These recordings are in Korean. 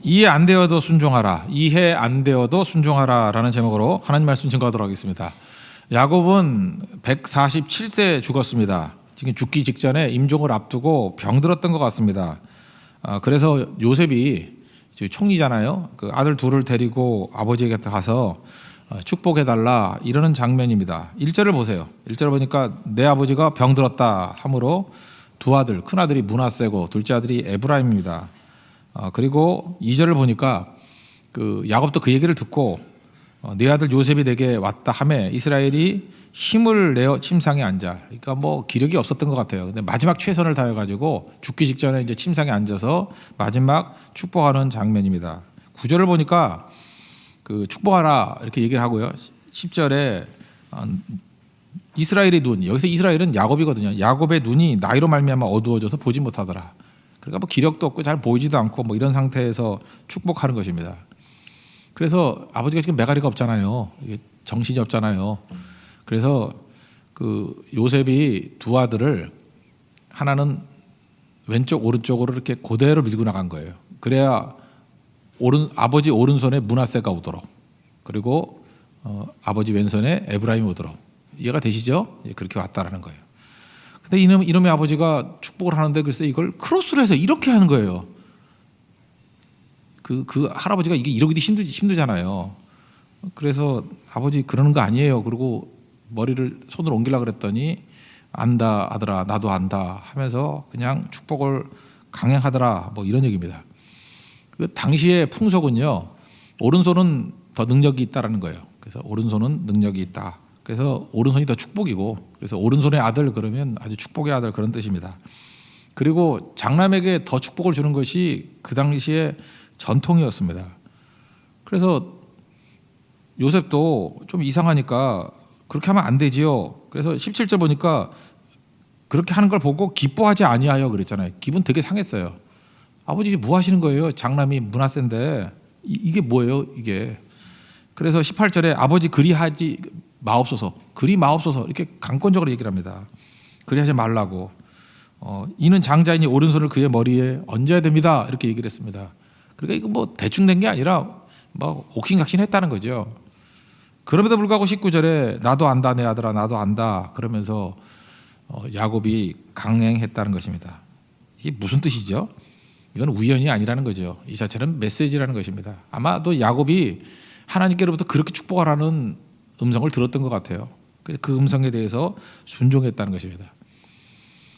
이해 안 되어도 순종하라, 이해 안 되어도 순종하라라는 제목으로 하나님 말씀 증거하도록 하겠습니다. 야곱은 147세 죽었습니다. 지금 죽기 직전에 임종을 앞두고 병들었던 것 같습니다. 그래서 요셉이 총리잖아요. 그 아들 둘을 데리고 아버지에게 가서 축복해달라 이러는 장면입니다. 1절을 보세요. 1절을 보니까 내 아버지가 병들었다 하므로 두 아들, 큰 아들이 므낫세고 둘째 아들이 에브라임입니다. 그리고 2절을 보니까 그 야곱도 그 얘기를 듣고 네 아들 요셉이 내게 왔다 하매 이스라엘이 힘을 내어 침상에 앉아. 그러니까 뭐 기력이 없었던 것 같아요. 근데 마지막 최선을 다해가지고 죽기 직전에 이제 침상에 앉아서 마지막 축복하는 장면입니다. 9절을 보니까 그 축복하라 이렇게 얘기를 하고요. 10절에 이스라엘의 눈, 여기서 이스라엘은 야곱이거든요. 야곱의 눈이 나이로 말미암아 어두워져서 보지 못하더라. 그러니까 뭐 기력도 없고 잘 보이지도 않고 뭐 이런 상태에서 축복하는 것입니다. 그래서 아버지가 지금 매가리가 없잖아요. 정신이 없잖아요. 그래서 그 요셉이 두 아들을 하나는 왼쪽 오른쪽으로 이렇게 그대로 밀고 나간 거예요. 그래야 아버지 오른손에 므낫세가 오도록, 그리고 아버지 왼손에 에브라임이 오도록. 이해가 되시죠? 그렇게 왔다라는 거예요. 근데 이놈의 아버지가 축복을 하는데 글쎄 이걸 크로스로 해서 이렇게 하는 거예요. 그 할아버지가 이게 이러기도 힘들잖아요. 그래서 아버지 그러는 거 아니에요. 그리고 머리를 손으로 옮기려고 그랬더니 안다 아들아 나도 안다 하면서 그냥 축복을 강행하더라 뭐 이런 얘기입니다. 그 당시의 풍속은요, 오른손은 더 능력이 있다라는 거예요. 그래서 오른손은 능력이 있다. 그래서 오른손이 더 축복이고, 그래서 오른손의 아들 그러면 아주 축복의 아들 그런 뜻입니다. 그리고 장남에게 더 축복을 주는 것이 그 당시에 전통이었습니다. 그래서 요셉도 좀 이상하니까 그렇게 하면 안 되지요. 그래서 17절 보니까 그렇게 하는 걸 보고 기뻐하지 아니하여 그랬잖아요. 기분 되게 상했어요. 아버지 뭐 하시는 거예요? 장남이 므낫세인데 이게 뭐예요? 이게. 그래서 18절에 아버지 그리하지 마옵소서, 그리 마옵소서 이렇게 강권적으로 얘기를 합니다. 그리하지 말라고. 이는 장자이니 오른손을 그의 머리에 얹어야 됩니다. 이렇게 얘기를 했습니다. 그러니까 이거 뭐 대충 된 게 아니라 뭐 옥신각신했다는 거죠. 그럼에도 불구하고 19절에 나도 안다 내 아들아 나도 안다 그러면서 야곱이 강행했다는 것입니다. 이게 무슨 뜻이죠? 이건 우연이 아니라는 거죠. 이 자체는 메시지라는 것입니다. 아마도 야곱이 하나님께로부터 그렇게 축복하라는 음성을 들었던 것 같아요. 그래서 그 음성에 대해서 순종했다는 것입니다.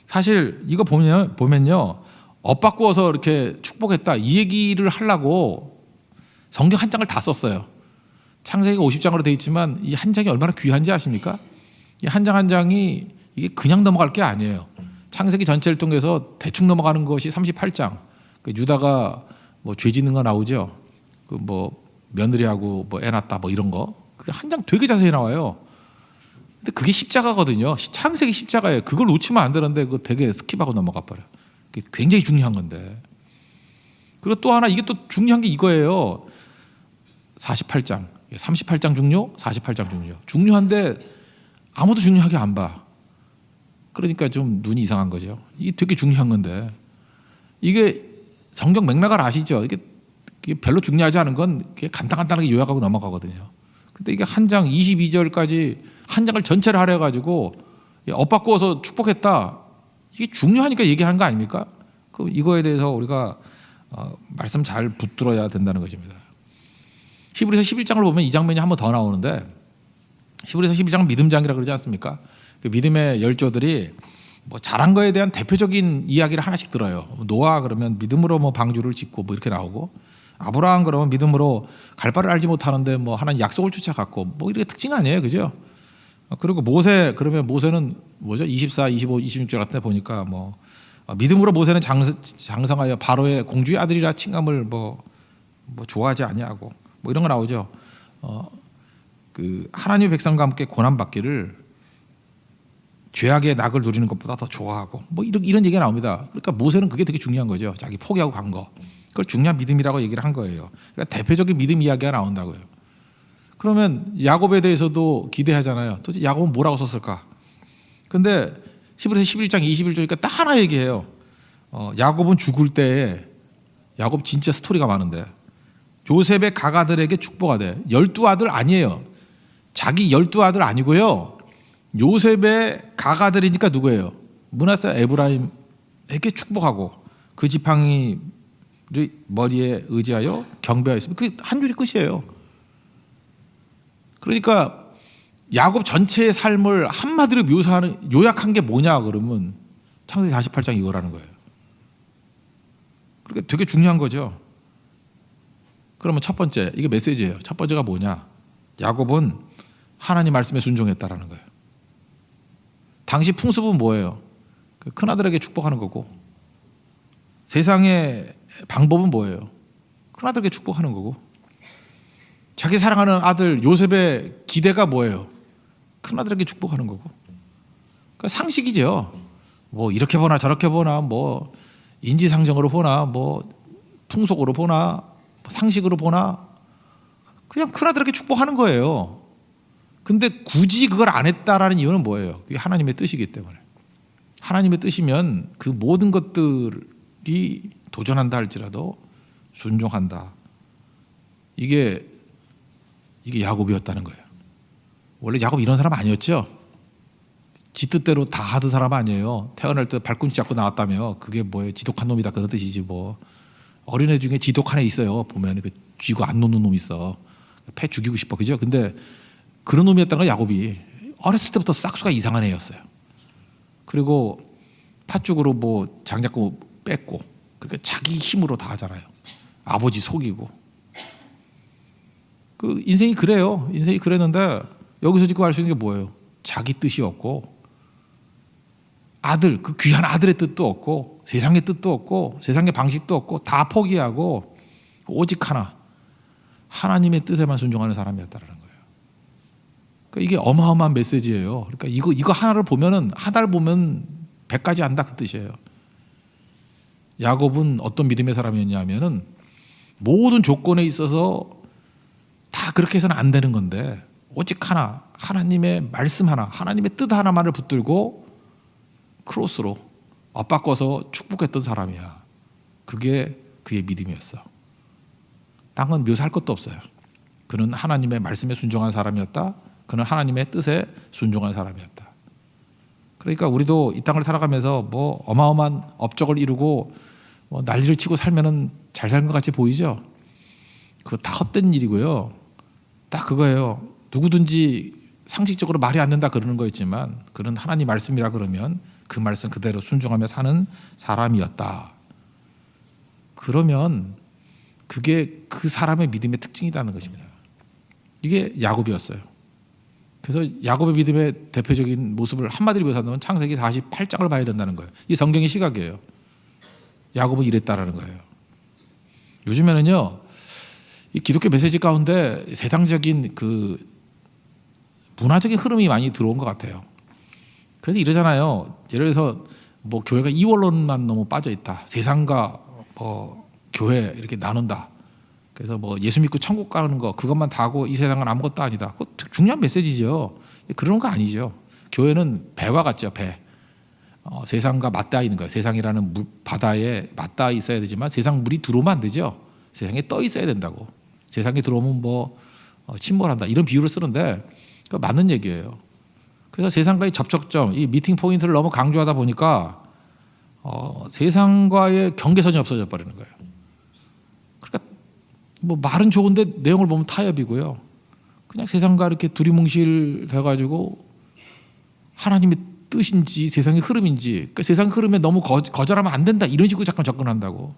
사실 이거 보면요, 엇바꾸어서 이렇게 축복했다 이 얘기를 하려고 성경 한 장을 다 썼어요. 창세기가 50장으로 되어 있지만 이 한 장이 얼마나 귀한지 아십니까? 이 한 장 한 장이 이게 그냥 넘어갈 게 아니에요. 창세기 전체를 통해서 대충 넘어가는 것이 38장. 그 유다가 뭐 죄 짓는 거 나오죠. 그 뭐 며느리하고 뭐 애 낳았다 뭐 이런 거. 그 한 장 되게 자세히 나와요. 근데 그게 십자가거든요. 창세기 십자가예요. 그걸 놓치면 안 되는데 그거 되게 스킵하고 넘어가 버려. 그게 굉장히 중요한 건데. 그리고 또 하나 이게 또 중요한 게 이거예요. 48장. 38장 중요, 48장 중요. 중요한데 아무도 중요하게 안 봐. 그러니까 좀 눈이 이상한 거죠. 이게 되게 중요한 건데 이게 성경 맥락을 아시죠? 이게 별로 중요하지 않은 건 간단하게 요약하고 넘어가거든요. 근데 이게 한 장 22절까지 한 장을 전체를 하려 가지고 엇바꾸어서 축복했다. 이게 중요하니까 얘기하는 거 아닙니까? 그 이거에 대해서 우리가 말씀 잘 붙들어야 된다는 것입니다. 히브리서 11장을 보면 이 장면이 한 번 더 나오는데 히브리서 11장은 믿음장이라고 그러지 않습니까? 그 믿음의 열조들이 뭐 잘한 거에 대한 대표적인 이야기를 하나씩 들어요. 노아 그러면 믿음으로 뭐 방주를 짓고 뭐 이렇게 나오고, 아브라함 그러면 믿음으로 갈 바를 알지 못하는데 뭐 하나님 약속을 쫓아갔고 뭐 이렇게 특징 아니에요, 그죠? 그리고 모세 그러면 모세는 뭐죠? 24, 25, 26절 같은 데 보니까 뭐 믿음으로 모세는 장성하여 바로의 공주의 아들이라 칭함을 뭐 좋아하지 아니하고 뭐 이런 거 나오죠. 그 하나님의 백성과 함께 고난 받기를 죄악의 낙을 누리는 것보다 더 좋아하고 뭐 이런 얘기가 나옵니다. 그러니까 모세는 그게 되게 중요한 거죠. 자기 포기하고 간 거. 그걸 중요한 믿음이라고 얘기를 한 거예요. 그러니까 대표적인 믿음 이야기가 나온다고요. 그러면 야곱에 대해서도 기대하잖아요. 도대체 야곱은 뭐라고 썼을까? 근데 히브리서 11장 21절이니까 딱 하나 얘기해요. 야곱은 죽을 때에 야곱 진짜 스토리가 많은데 요셉의 가가들에게 축복하되 12아들 아니에요. 자기 12아들 아니고요. 요셉의 가가들이니까 누구예요? 므낫세 에브라임에게 축복하고 그 지팡이 머리에 의지하여 경배하였습니다. 그게 한 줄이 끝이에요. 그러니까 야곱 전체의 삶을 한마디로 묘사하는 요약한 게 뭐냐 그러면 창세기 48장 이거라는 거예요. 그러니까 되게 중요한 거죠. 그러면 첫 번째, 이게 메시지예요. 첫 번째가 뭐냐? 야곱은 하나님 말씀에 순종했다라는 거예요. 당시 풍습은 뭐예요? 그 큰아들에게 축복하는 거고, 세상의 방법은 뭐예요? 큰아들에게 축복하는 거고, 자기 사랑하는 아들 요셉의 기대가 뭐예요? 큰아들에게 축복하는 거고. 그러니까 상식이죠. 뭐 이렇게 보나 저렇게 보나, 뭐 인지상정으로 보나, 뭐 풍속으로 보나, 상식으로 보나, 그냥 큰아들에게 축복하는 거예요. 근데 굳이 그걸 안 했다라는 이유는 뭐예요? 그게 하나님의 뜻이기 때문에. 하나님의 뜻이면 그 모든 것들이 도전한다 할지라도 순종한다. 이게 야곱이었다는 거예요. 원래 야곱 이런 사람 아니었죠? 지 뜻대로 다 하던 사람 아니에요. 태어날 때 발꿈치 잡고 나왔다며 그게 뭐예요? 지독한 놈이다 그런 뜻이지 뭐. 어린애 중에 지독한 애 있어요. 보면 쥐고 안 놓는 놈 있어. 패 죽이고 싶어. 그죠? 근데 그런 놈이었다는 거 야곱이. 어렸을 때부터 싹수가 이상한 애였어요. 그리고 팥죽으로 뭐 장작고 뺐고, 그러니까 자기 힘으로 다 하잖아요. 아버지 속이고. 그 인생이 그래요. 인생이 그랬는데 여기서 지금 알 수 있는 게 뭐예요? 자기 뜻이 없고, 아들, 그 귀한 아들의 뜻도 없고, 세상의 뜻도 없고, 세상의 방식도 없고, 다 포기하고 오직 하나, 하나님의 뜻에만 순종하는 사람이었다는 거예요. 그러니까 이게 어마어마한 메시지예요. 그러니까 이거 하나를 보면은, 하나를 보면 100가지 안다 그 뜻이에요. 야곱은 어떤 믿음의 사람이었냐면은 모든 조건에 있어서 다 그렇게 해서는 안 되는 건데 오직 하나, 하나님의 말씀 하나, 하나님의 뜻 하나만을 붙들고 크로스로 엇바꿔서 축복했던 사람이야. 그게 그의 믿음이었어. 딴 건 묘사할 것도 없어요. 그는 하나님의 말씀에 순종한 사람이었다. 그는 하나님의 뜻에 순종한 사람이었다. 그러니까 우리도 이 땅을 살아가면서 뭐 어마어마한 업적을 이루고 뭐 난리를 치고 살면은 잘 사는 것 같이 보이죠? 그거 다 헛된 일이고요. 딱 그거예요. 누구든지 상식적으로 말이 안 된다 그러는 거였지만 그는 하나님 말씀이라 그러면 그 말씀 그대로 순종하며 사는 사람이었다. 그러면 그게 그 사람의 믿음의 특징이라는 것입니다. 이게 야곱이었어요. 그래서 야곱의 믿음의 대표적인 모습을 한마디로 묘사하면 창세기 48장을 봐야 된다는 거예요. 이 성경의 시각이에요. 야곱은 이랬다라는 거예요. 요즘에는요, 이 기독교 메시지 가운데 세상적인 그 문화적인 흐름이 많이 들어온 것 같아요. 그래서 이러잖아요. 예를 들어서 뭐 교회가 이원론만 너무 빠져 있다. 세상과 뭐 교회 이렇게 나눈다. 그래서 뭐 예수 믿고 천국 가는 거 그것만 다 하고 이 세상은 아무것도 아니다. 그거 중요한 메시지죠. 그런 거 아니죠. 교회는 배와 같죠. 배. 세상과 맞닿아 있는 거예요. 세상이라는 바다에 맞닿아 있어야 되지만 세상 물이 들어오면 안 되죠. 세상에 떠 있어야 된다고. 세상에 들어오면 뭐 침몰한다. 이런 비유를 쓰는데 그거 맞는 얘기예요. 그래서 세상과의 접촉점, 이 미팅 포인트를 너무 강조하다 보니까 세상과의 경계선이 없어져 버리는 거예요. 그러니까 뭐 말은 좋은데 내용을 보면 타협이고요. 그냥 세상과 이렇게 두리뭉실 돼가지고 하나님의 뜻인지 세상의 흐름인지, 그러니까 세상 흐름에 너무 거절하면 안 된다 이런 식으로 잠깐 접근한다고.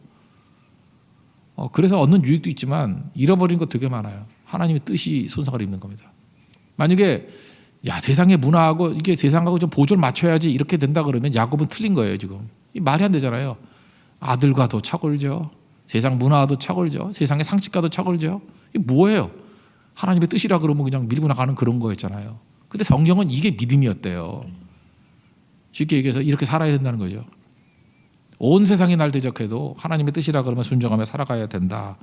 그래서 얻는 유익도 있지만 잃어버린 것 되게 많아요. 하나님의 뜻이 손상을 입는 겁니다. 만약에 야 세상의 문화하고 이게 세상하고 좀 보조를 맞춰야지 이렇게 된다 그러면 야곱은 틀린 거예요. 지금 이 말이 안 되잖아요. 아들과도 척을죠. 세상 문화와도 척을죠. 세상의 상식과도 척을죠. 이게 뭐예요? 하나님의 뜻이라 그러면 그냥 밀고 나가는 그런 거였잖아요. 근데 성경은 이게 믿음이었대요. 쉽게 얘기해서 이렇게 살아야 된다는 거죠. 온 세상이 날 대적해도 하나님의 뜻이라 그러면 순종하며 살아가야 된다.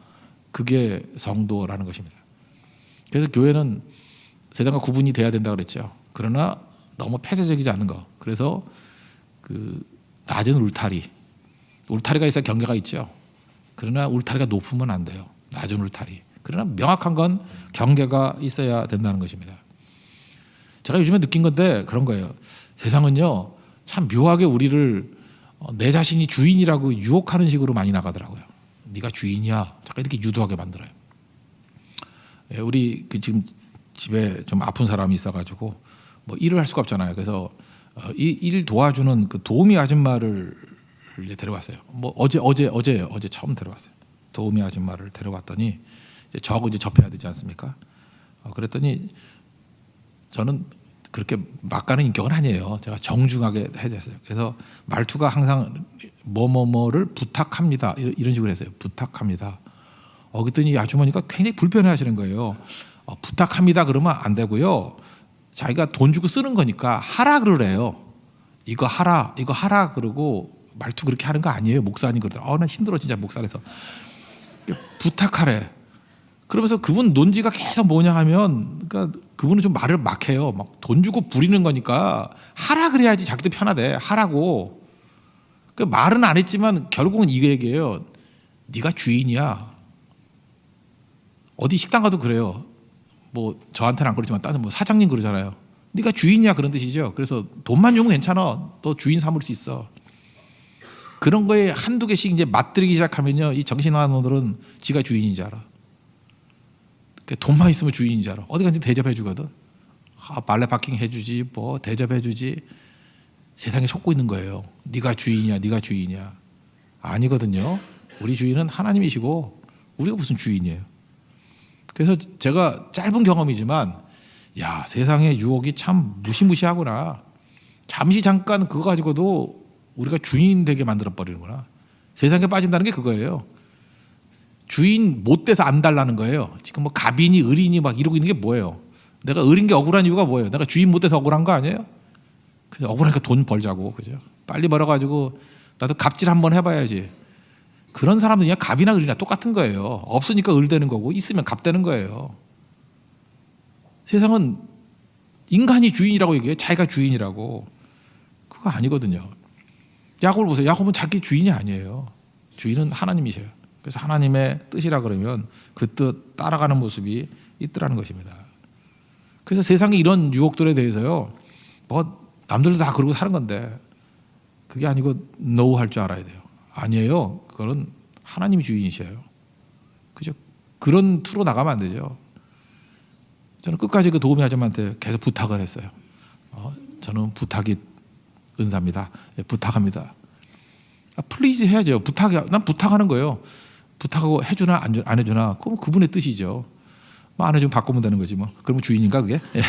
그게 성도라는 것입니다. 그래서 교회는 세상과 구분이 돼야 된다 그랬죠. 그러나 너무 폐쇄적이지 않은 거. 그래서 그 낮은 울타리가 있어야 경계가 있죠. 그러나 울타리가 높으면 안 돼요. 낮은 울타리. 그러나 명확한 건 경계가 있어야 된다는 것입니다. 제가 요즘에 느낀 건데 그런 거예요. 세상은요 참 묘하게 우리를 내 자신이 주인이라고 유혹하는 식으로 많이 나가더라고요. 네가 주인이야. 잠깐 이렇게 유도하게 만들어요. 우리 지금 집에 좀 아픈 사람이 있어가지고 뭐 일을 할 수가 없잖아요. 그래서 일 도와주는 그 도우미 아줌마를 데려왔어요. 뭐 어제예요. 어제 처음 데려왔어요. 도우미 아줌마를 데려왔더니 저하고 이제 접해야 되지 않습니까? 그랬더니 저는 그렇게 막 가는 인격은 아니에요. 제가 정중하게 해줬어요. 그래서 말투가 항상 뭐뭐뭐를 부탁합니다. 이런 식으로 했어요. 부탁합니다. 그랬더니 아주머니가 굉장히 불편해하시는 거예요. 부탁합니다 그러면 안 되고요. 자기가 돈 주고 쓰는 거니까 하라 그러래요. 이거 하라 그러고 말투 그렇게 하는 거 아니에요. 목사님 그러더라. 나 힘들어 진짜 목사라서 부탁하래. 그러면서 그분 논지가 계속 뭐냐 하면 그러니까 그분은 좀 말을 막 해요. 막 돈 주고 부리는 거니까 하라 그래야지 자기도 편하대. 하라고. 그 말은 안 했지만 결국은 이 얘기예요. 네가 주인이야. 어디 식당 가도 그래요. 뭐 저한테는 안 그러지만 다른 뭐 사장님 그러잖아요. 네가 주인이야 그런 뜻이죠. 그래서 돈만 주면 괜찮아. 너 주인 삼을 수 있어. 그런 거에 한두 개씩 이제 맞들이기 시작하면요. 이 정신화놈들은 지가 주인인 줄 알아. 돈만 있으면 주인인 줄 알아. 어디 가든지 대접해 주거든. 발레 파킹 해주지 뭐 대접해 주지. 세상에 속고 있는 거예요. 네가 주인이야. 네가 주인이야. 아니거든요. 우리 주인은 하나님이시고 우리가 무슨 주인이에요. 그래서 제가 짧은 경험이지만 야 세상의 유혹이 참 무시무시하구나. 잠시 잠깐 그거 가지고도 우리가 주인 되게 만들어 버리는구나. 세상에 빠진다는 게 그거예요. 주인 못 돼서 안 달라는 거예요. 지금 뭐 갑인이 을인이 막 이러고 있는 게 뭐예요? 내가 을인 게 억울한 이유가 뭐예요? 내가 주인 못 돼서 억울한 거 아니에요? 그래서 억울하니까 돈 벌자고 그죠? 빨리 벌어가지고 나도 갑질 한번 해봐야지. 그런 사람은 그냥 갑이나 을이나 똑같은 거예요. 없으니까 을 되는 거고 있으면 갑 되는 거예요. 세상은 인간이 주인이라고 얘기해요. 자기가 주인이라고. 그거 아니거든요. 야곱을 보세요. 야곱은 자기 주인이 아니에요. 주인은 하나님이셔요. 그래서 하나님의 뜻이라 그러면 그 뜻 따라가는 모습이 있더라는 것입니다. 그래서 세상에 이런 유혹들에 대해서요. 뭐 남들도 다 그러고 사는 건데 그게 아니고 노할 줄 알아야 돼요. 아니에요. 그거는 하나님이 주인이셔요. 그죠? 그런 투로 나가면 안 되죠. 저는 끝까지 그 도우미 아줌마한테 계속 부탁을 했어요. 저는 부탁이 은사입니다. 부탁합니다. 플리즈 해야죠. 난 부탁하는 거예요. 부탁하고 해주나 안 해주나 그건 그분의 뜻이죠. 뭐 안 해주면 바꾸면 되는 거지 뭐. 그러면 주인인가 그게? 예.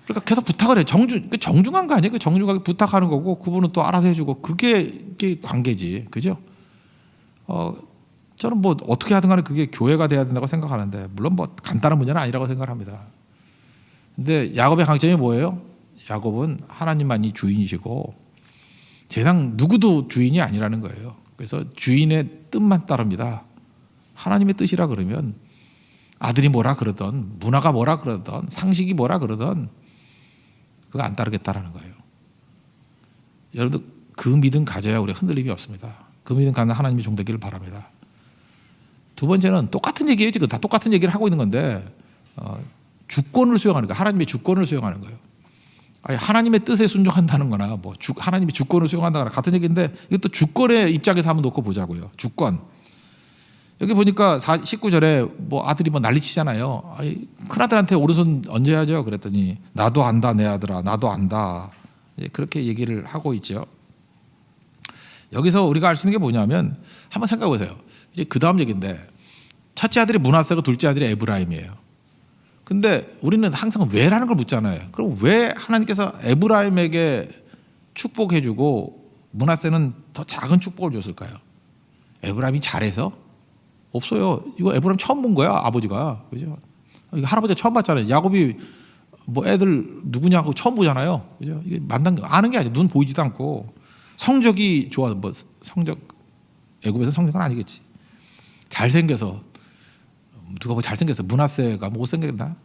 그러니까 계속 부탁을 해. 정중한 거 아니에요? 그 정중하게 부탁하는 거고 그분은 또 알아서 해주고 그게 관계지, 그죠? 저는 뭐 어떻게 하든 간에 그게 교회가 돼야 된다고 생각하는데 물론 뭐 간단한 문제는 아니라고 생각합니다. 근데 야곱의 강점이 뭐예요? 야곱은 하나님만이 주인이시고 세상 누구도 주인이 아니라는 거예요. 그래서 주인의 뜻만 따릅니다. 하나님의 뜻이라 그러면 아들이 뭐라 그러던 문화가 뭐라 그러던 상식이 뭐라 그러던 그거 안 따르겠다라는 거예요. 여러분들 그 믿음 가져야 우리 흔들림이 없습니다. 그 믿음 갖는 하나님의 종 되기를 바랍니다. 두 번째는 똑같은 얘기예요. 지금 다 똑같은 얘기를 하고 있는 건데 주권을 수용하는 거예요. 하나님의 주권을 수용하는 거예요. 아니, 하나님의 뜻에 순종한다는 거나 뭐 하나님의 주권을 수용한다거나 같은 얘기인데 이것도 주권의 입장에서 한번 놓고 보자고요. 주권. 여기 보니까 19절에 뭐 아들이 뭐 난리치잖아요. 큰아들한테 오른손 얹어야죠. 그랬더니 나도 안다 내 아들아 나도 안다. 그렇게 얘기를 하고 있죠. 여기서 우리가 알 수 있는 게 뭐냐면 한번 생각해 보세요. 이제 그 다음 얘기인데 첫째 아들이 므낫세고 둘째 아들이 에브라임이에요. 근데 우리는 항상 왜라는 걸 묻잖아요. 그럼 왜 하나님께서 에브라임에게 축복해주고 므낫세는 더 작은 축복을 줬을까요? 에브라임이 잘해서? 없어요. 이거 에브라임 처음 본 거야 아버지가. 그죠? 이거 할아버지가 처음 봤잖아요. 야곱이 뭐 애들 누구냐고 처음 보잖아요. 그죠? 이게 아는 게 아니에요. 눈 보이지도 않고 성적이 좋아. 뭐 성적 애굽에서 성적은 아니겠지. 잘생겨서 누가 뭐 잘생겼어. 므낫세가 뭐 못생겼나?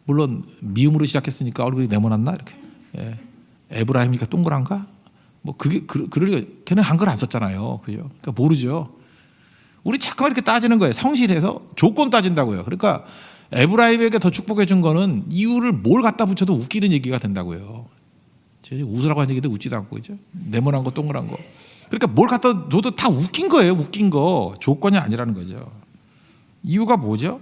물론 미음으로 시작했으니까 얼굴이 네모났나 이렇게. 예. 에브라임이니까 동그란가? 뭐 그게 그럴 걔는 한글 안 썼잖아요. 그죠? 그러니까 모르죠. 우리 자꾸만 이렇게 따지는 거예요. 성실해서 조건 따진다고요. 그러니까 에브라임에게 더 축복해 준 거는 이유를 뭘 갖다 붙여도 웃기는 얘기가 된다고요. 웃으라고 한 얘기도 웃지도 않고 그죠? 네모난 거 동그란 거. 그러니까 뭘 갖다 놔도 다 웃긴 거예요. 웃긴 거. 조건이 아니라는 거죠. 이유가 뭐죠?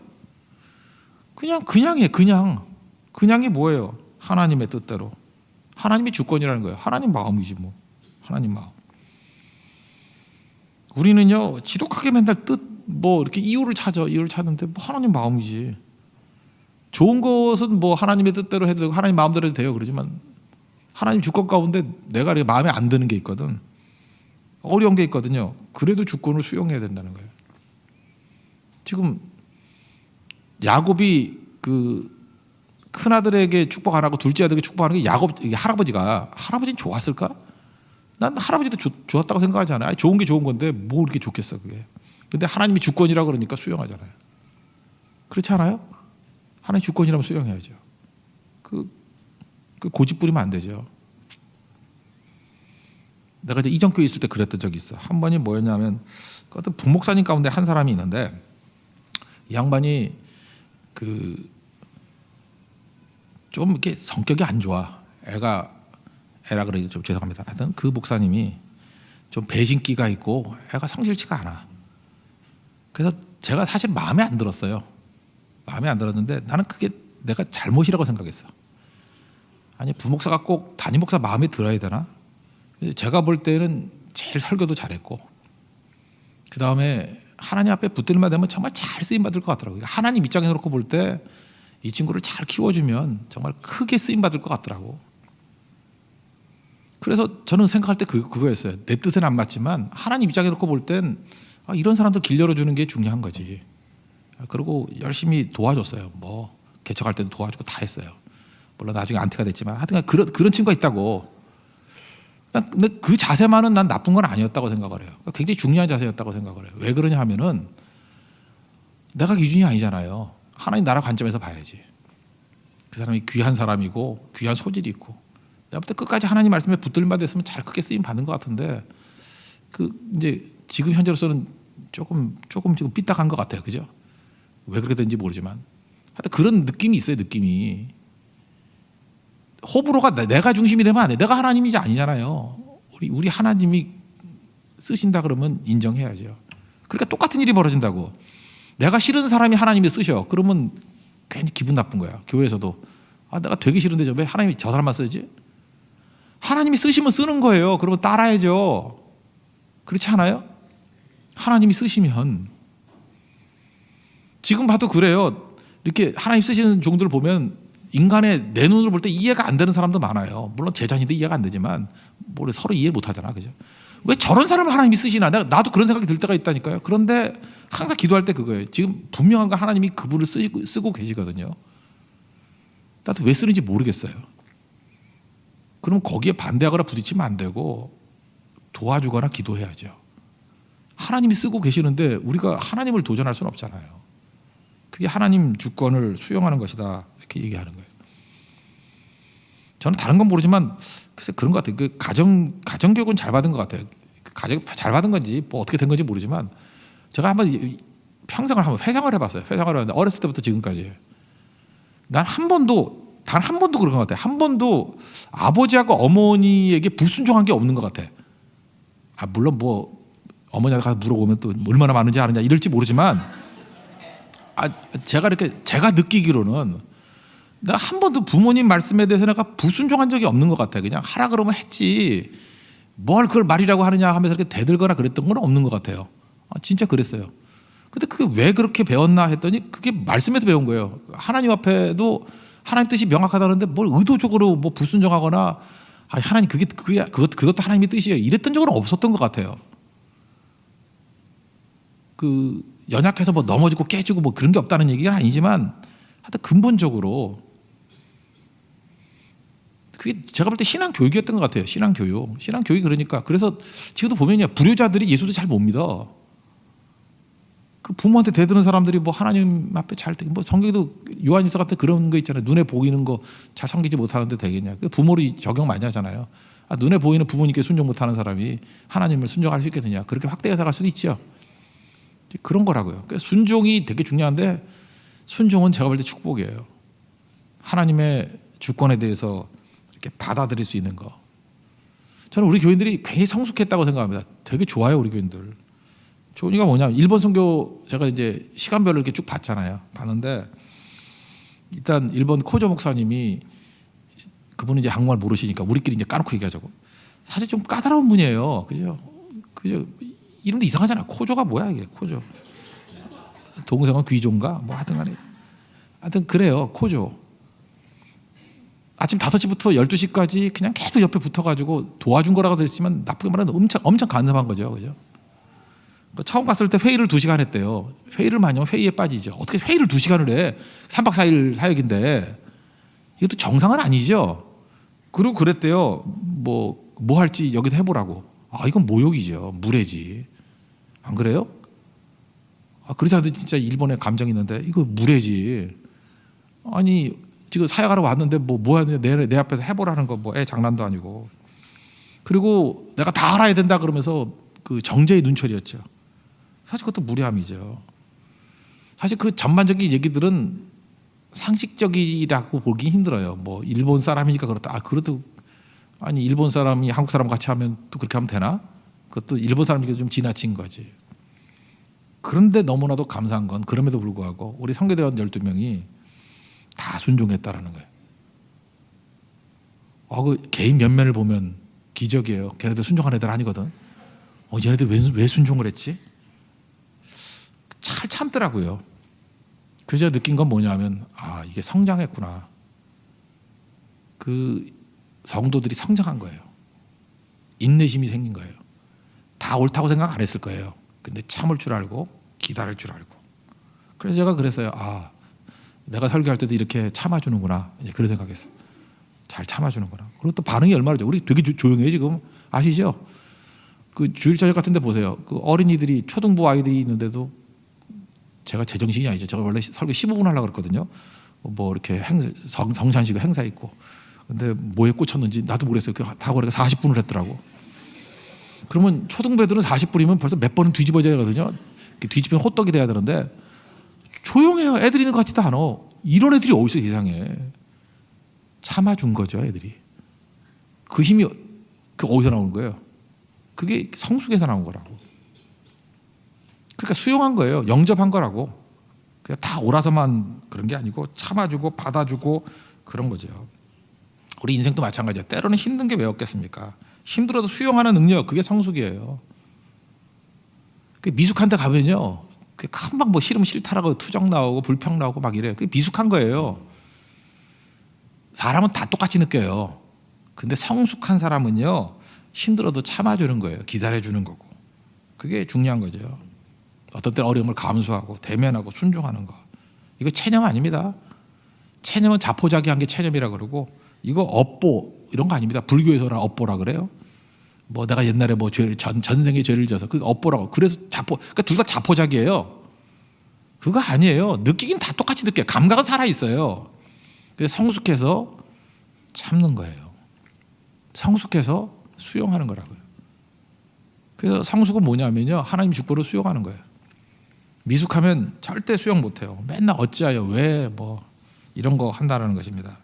그냥해. 그냥이 뭐예요? 하나님의 뜻대로. 하나님이 주권이라는 거예요. 하나님 마음이지 뭐. 하나님 마음. 우리는요 지독하게 맨날 뭐 이렇게 이유를 찾는데 뭐 하나님 마음이지. 좋은 것은 뭐 하나님의 뜻대로 해도 되고 하나님 마음대로 해도 돼요. 그러지만 하나님 주권 가운데 내가 이렇게 마음에 안 드는 게 있거든. 어려운 게 있거든요. 그래도 주권을 수용해야 된다는 거예요. 지금 야곱이 그 큰아들에게 축복 안 하고 둘째 아들에게 축복하는 게 할아버지는 좋았을까? 난 할아버지도 좋았다고 생각하지 않아요. 좋은 게 좋은 건데 뭐 이렇게 좋겠어 그게. 근데 하나님이 주권이라고 그러니까 수용하잖아요. 그렇지 않아요? 하나님 주권이라면 수용해야죠. 그 고집 부리면 안 되죠. 내가 이제 이전교회 있을 때 그랬던 적이 있어. 한 번이 뭐였냐면 어떤 부목사님 가운데 한 사람이 있는데 이 양반이 좀 이렇게 성격이 안 좋아. 애라 그러기 좀 죄송합니다. 하여튼 그 목사님이 좀 배신기가 있고 애가 성실치가 않아. 그래서 제가 사실 마음에 안 들었어요. 마음에 안 들었는데 나는 그게 내가 잘못이라고 생각했어. 아니 부목사가 꼭 담임목사 마음에 들어야 되나? 제가 볼 때는 제일 설교도 잘했고 그 다음에 하나님 앞에 붙들만 되면 정말 잘 쓰임받을 것 같더라고요. 하나님 입장에서 놓고 볼 때 이 친구를 잘 키워주면 정말 크게 쓰임받을 것 같더라고. 그래서 저는 생각할 때 그거였어요. 내 뜻은 안 맞지만 하나님 입장에 놓고 볼 땐 이런 사람들 길 열어주는 게 중요한 거지. 그리고 열심히 도와줬어요. 뭐 개척할 때도 도와주고 다 했어요. 물론 나중에 안티가 됐지만 하여튼 그런 친구가 있다고. 근데 그 자세만은 난 나쁜 건 아니었다고 생각을 해요. 굉장히 중요한 자세였다고 생각을 해요. 왜 그러냐 하면은 내가 기준이 아니잖아요. 하나님 나라 관점에서 봐야지. 그 사람이 귀한 사람이고 귀한 소질이 있고 내가 볼 때 끝까지 하나님 말씀에 붙들림만 됐으면 잘 크게 쓰임 받는 것 같은데 이제 지금 현재로서는 조금 지금 삐딱한 것 같아요. 그죠? 왜 그렇게 된지 모르지만 하여튼 그런 느낌이 있어요. 느낌이. 호불호가 내가 중심이 되면 안 돼. 내가 하나님이 아니잖아요. 우리 하나님이 쓰신다 그러면 인정해야죠. 그러니까 똑같은 일이 벌어진다고. 내가 싫은 사람이 하나님이 쓰셔. 그러면 괜히 기분 나쁜 거야. 교회에서도 내가 되게 싫은데 왜 하나님이 저 사람만 쓰지? 하나님이 쓰시면 쓰는 거예요. 그러면 따라야죠. 그렇지 않아요? 하나님이 쓰시면 지금 봐도 그래요. 이렇게 하나님 쓰시는 종들을 보면 인간의 내 눈으로 볼 때 이해가 안 되는 사람도 많아요. 물론 제 자신도 이해가 안 되지만 서로 이해 못 하잖아. 그죠? 왜 저런 사람을 하나님이 쓰시나? 나도 그런 생각이 들 때가 있다니까요. 그런데 항상 기도할 때 그거예요. 지금 분명한 거 하나님이 그분을 쓰고 계시거든요. 나도 왜 쓰는지 모르겠어요. 그럼 거기에 반대하거나 부딪히면 안 되고 도와주거나 기도해야죠. 하나님이 쓰고 계시는데 우리가 하나님을 도전할 수는 없잖아요. 그게 하나님 주권을 수용하는 것이다. 이렇게 얘기하는 거예요. 저는 다른 건 모르지만 글쎄 그런 것 같아요. 가정교육은 잘 받은 것 같아요. 잘 받은 건지 뭐 어떻게 된 건지 모르지만 제가 한번 평생을 한번 회상을 해봤어요. 회상을 했는데 어렸을 때부터 지금까지 난 단 한 번도 그런 것 같아요. 한 번도 아버지하고 어머니에게 불순종한 게 없는 것 같아. 물론 뭐 어머니한테 가서 물어보면 또 얼마나 많은지 아느냐 이럴지 모르지만 제가 느끼기로는 내가 한 번도 부모님 말씀에 대해서 내가 불순종한 적이 없는 것 같아. 그냥 하라 그러면 했지 뭘 그걸 말이라고 하느냐 하면서 이렇게 대들거나 그랬던 건 없는 것 같아요. 진짜 그랬어요. 근데 그게 왜 그렇게 배웠나 했더니 그게 말씀에서 배운 거예요. 하나님 앞에도 하나님 뜻이 명확하다는데 뭘 의도적으로 뭐 불순종하거나 하나님 그것도 하나님의 뜻이에요. 이랬던 적은 없었던 것 같아요. 연약해서 뭐 넘어지고 깨지고 뭐 그런 게 없다는 얘기가 아니지만 하여튼 근본적으로 그게 제가 볼 때 신앙 교육이었던 것 같아요. 신앙 교육이 그러니까 그래서 지금도 보면요 불효자들이 예수도 잘 못 믿어. 그 부모한테 대드는 사람들이 뭐 하나님 앞에 뭐 성경에도 요한일서 같은 그런 거 있잖아요. 눈에 보이는 거 잘 섬기지 못하는데 되겠냐. 부모로 적용 많이 하잖아요. 눈에 보이는 부모님께 순종 못하는 사람이 하나님을 순종할 수 있겠느냐. 그렇게 확대해서 갈 수도 있죠. 그런 거라고요. 그러니까 순종이 되게 중요한데 순종은 제가 볼 때 축복이에요. 하나님의 주권에 대해서 이렇게 받아들일 수 있는 거. 저는 우리 교인들이 굉장히 성숙했다고 생각합니다. 되게 좋아요, 우리 교인들. 좋은 이유가 뭐냐면 일본 선교 제가 이제 시간별로 이렇게 쭉 봤잖아요. 봤는데 일단 일본 코조 목사님이 그분은 이제 한국말 모르시니까 우리끼리 이제 까놓고 얘기하자고. 사실 좀 까다로운 분이에요. 그죠? 이름도 이상하잖아. 코조가 뭐야 이게 코조. 동생은 귀조인가? 뭐 하여튼간에. 하여튼 그래요. 코조. 아침 5시부터 12시까지 그냥 계속 옆에 붙어가지고 도와준 거라고 들었지만 나쁘게 말하면 엄청 간섭한 거죠. 그죠? 처음 갔을 때 회의를 2시간 했대요. 회의를 많이 하면 회의에 빠지죠. 어떻게 회의를 2시간을 해? 3박 4일 사역인데. 이것도 정상은 아니죠. 그리고 그랬대요. 뭐 할지 여기서 해보라고. 이건 모욕이죠. 무례지. 안 그래요? 그러지 않아도 진짜 일본에 감정이 있는데 이거 무례지. 아니 지금 사역하러 왔는데 뭐 하는데 내 앞에서 해보라는 거 뭐 애 장난도 아니고. 그리고 내가 다 알아야 된다 그러면서 그 정제의 눈초리였죠. 사실 그것도 무례함이죠. 사실 그 전반적인 얘기들은 상식적이라고 보기 힘들어요. 뭐 일본 사람이니까 그렇다. 그래도 아니 일본 사람이 한국 사람 같이 하면 또 그렇게 하면 되나? 그것도 일본 사람이니까 좀 지나친 거지. 그런데 너무나도 감사한 건 그럼에도 불구하고 우리 선교대원 12명이 다 순종했다라는 거예요. 그 개인 면면을 보면 기적이에요. 걔네들 순종한 애들 아니거든. 얘네들 왜 순종을 했지? 잘 참더라고요. 그래서 제가 느낀 건 뭐냐면 이게 성장했구나. 그 성도들이 성장한 거예요. 인내심이 생긴 거예요. 다 옳다고 생각 안 했을 거예요. 근데 참을 줄 알고 기다릴 줄 알고. 그래서 제가 그랬어요. 내가 설교할 때도 이렇게 참아주는구나. 이제 그런 생각했어요. 잘 참아주는구나. 그리고 또 반응이 얼마나 좋아요. 우리 되게 조용해요 지금. 아시죠? 그 주일 저녁 같은 데 보세요. 그 어린이들이 초등부 아이들이 있는데도 제가 제정신이 아니죠. 제가 원래 설교 15분 하려고 그랬거든요. 뭐 이렇게 성찬식 행사 있고. 근데 뭐에 꽂혔는지 나도 모르겠어요. 다 그러니까 40분을 했더라고. 그러면 초등부 애들은 40분이면 벌써 몇 번은 뒤집어져야 하거든요. 뒤집으면 호떡이 돼야 되는데 조용해요. 애들이 있는 것 같지도 않아. 이런 애들이 어디서 세상에. 참아준 거죠, 애들이. 그 힘이 어디서 나오는 거예요? 그게 성숙에서 나온 거라고. 그러니까 수용한 거예요. 영접한 거라고. 그냥 다 옳아서만 그런 게 아니고 참아주고 받아주고 그런 거죠. 우리 인생도 마찬가지예요. 때로는 힘든 게 왜 없겠습니까? 힘들어도 수용하는 능력, 그게 성숙이에요. 미숙한 데 가면요. 금방 뭐 싫으면 싫다라고 투정 나오고 불평 나오고 막 이래요. 그게 미숙한 거예요. 사람은 다 똑같이 느껴요. 근데 성숙한 사람은요. 힘들어도 참아주는 거예요. 기다려주는 거고. 그게 중요한 거죠. 어떤 때 어려움을 감수하고 대면하고 순종하는 거. 이거 체념 아닙니다. 체념은 자포자기한 게 체념이라 그러고 이거 업보 이런 거 아닙니다. 불교에서는 업보라 그래요. 뭐 내가 옛날에 뭐 전생에 죄를 져서 그 업보라고. 그래서 그러니까 둘 다 자포자기예요. 그거 아니에요. 느끼긴 다 똑같이 느껴요. 감각은 살아 있어요. 그래서 성숙해서 참는 거예요. 성숙해서 수용하는 거라고요. 그래서 성숙은 뭐냐면요. 하나님 주권을 수용하는 거예요. 미숙하면 절대 수용 못해요. 맨날 어찌하여 왜 뭐 이런 거 한다는 것입니다.